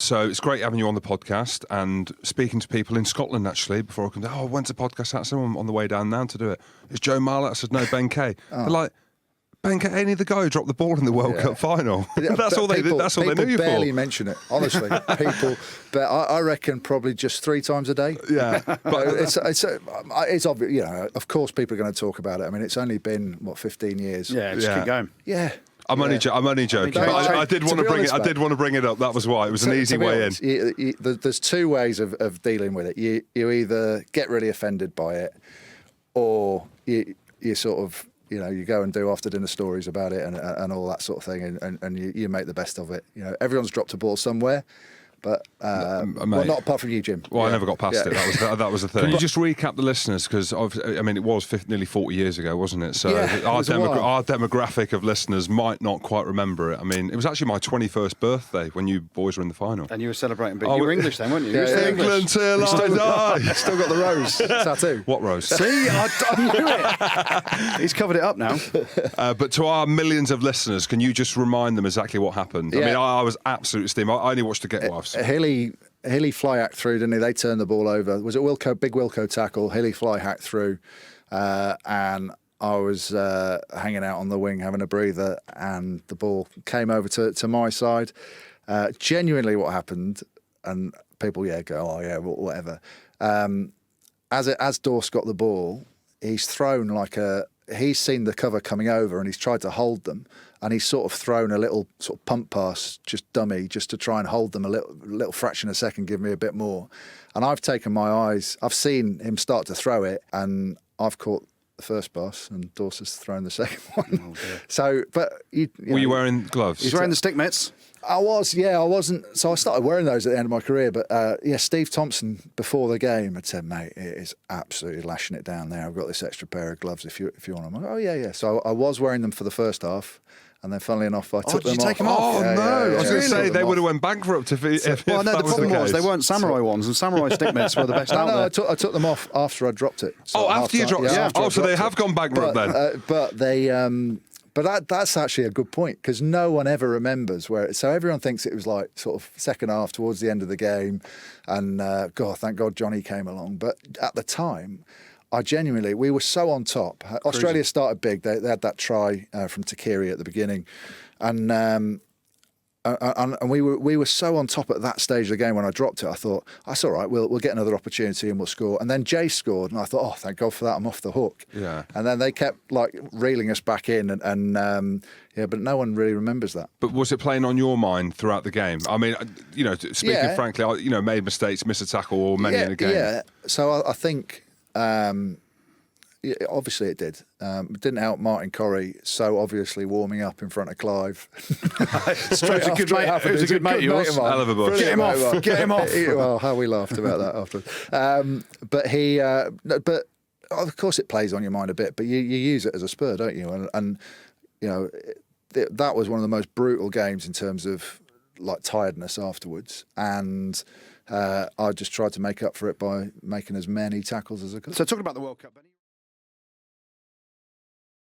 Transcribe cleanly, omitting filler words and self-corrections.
So it's great having you on the podcast and speaking to people in Scotland, actually, before I come down. Oh, when's the podcast? That's I'm on the way down now to do it. It's Joe Marlett. I said, no, Ben Kay. They're like, Ben Kay, ain't he the guy who dropped the ball in the World Cup final? That's all they knew you for. People barely mention it, honestly. But I reckon probably just 3 times a day. Yeah. But it's obvious, you know, of course people are going to talk about it. I mean, it's only been, 15 years? Yeah, just keep going. Yeah. I'm only joking, but I did want to bring it. I did want to bring it up. That was why it was an easy way in. There's 2 ways of dealing with it. You either get really offended by it, or you sort of, you know, you go and do after dinner stories about it and all that sort of thing, and you make the best of it. You know, everyone's dropped a ball somewhere. But well, not apart from you, Jim. Well, I never got past it. That was the thing. Can you just recap the listeners? Because I mean, it was nearly 40 years ago, wasn't it? So our demographic of listeners might not quite remember it. I mean, it was actually my 21st birthday when you boys were in the final. And you were celebrating, but you were English then, weren't you? England till I die. Still got the rose tattoo. What rose? See, I knew it. He's covered it up now. But to our millions of listeners, can you just remind them exactly what happened? I mean, I was absolutely steamed. I only watched the get-offs. Hilly fly hacked through, didn't he? They turned the ball over. Was it big Wilco tackle? Hilly fly hacked through, and I was hanging out on the wing having a breather, and the ball came over to my side. Genuinely, what happened, and people go, oh yeah, whatever. As Dorse got the ball, he's thrown he's seen the cover coming over and he's tried to hold them, and he's sort of thrown a little sort of pump pass, just dummy, just to try and hold them a little fraction of a second, give me a bit more. And I've taken my eyes, I've seen him start to throw it, and I've caught the first pass and Dorse thrown the second one. Oh, so, but were you wearing gloves? He's wearing the stick mitts. I was, I wasn't. So I started wearing those at the end of my career. But Steve Thompson before the game had said, "Mate, it is absolutely lashing it down there. I've got this extra pair of gloves if you want them." I'm like, oh yeah. So I was wearing them for the first half, and then funnily enough, I took them off. Did you take them off? Oh no! I was going to say they would have went bankrupt if well, no. The problem was they weren't samurai ones, and samurai stick mitts were the best out there. I took them off after I dropped it. So after you dropped it? Yeah. So they have gone bankrupt then. But they. But that's actually a good point, because no one ever remembers where. So everyone thinks it was like sort of second half towards the end of the game, and thank God Johnny came along. But at the time, we were so on top. Australia started big. They had that try from Takiri at the beginning, and we were so on top at that stage of the game. When I dropped it, I thought, that's all right, we'll get another opportunity and we'll score. And then Jay scored, and I thought, oh, thank God for that, I'm off the hook. Yeah. And then they kept reeling us back in, and but no one really remembers that. But was it playing on your mind throughout the game? I mean, speaking frankly, I made mistakes, missed a tackle or many in a game. Yeah. So I think. Obviously it did. It didn't help Martin Corrie so obviously warming up in front of Clive. It was a good mate of yours. Hell of a bush. Get him off. Get him off. Well, how we laughed about that afterwards. But of course it plays on your mind a bit, but you use it as a spur, don't you? And that was one of the most brutal games in terms of tiredness afterwards. And I just tried to make up for it by making as many tackles as I could. So talking about the World Cup, Benny.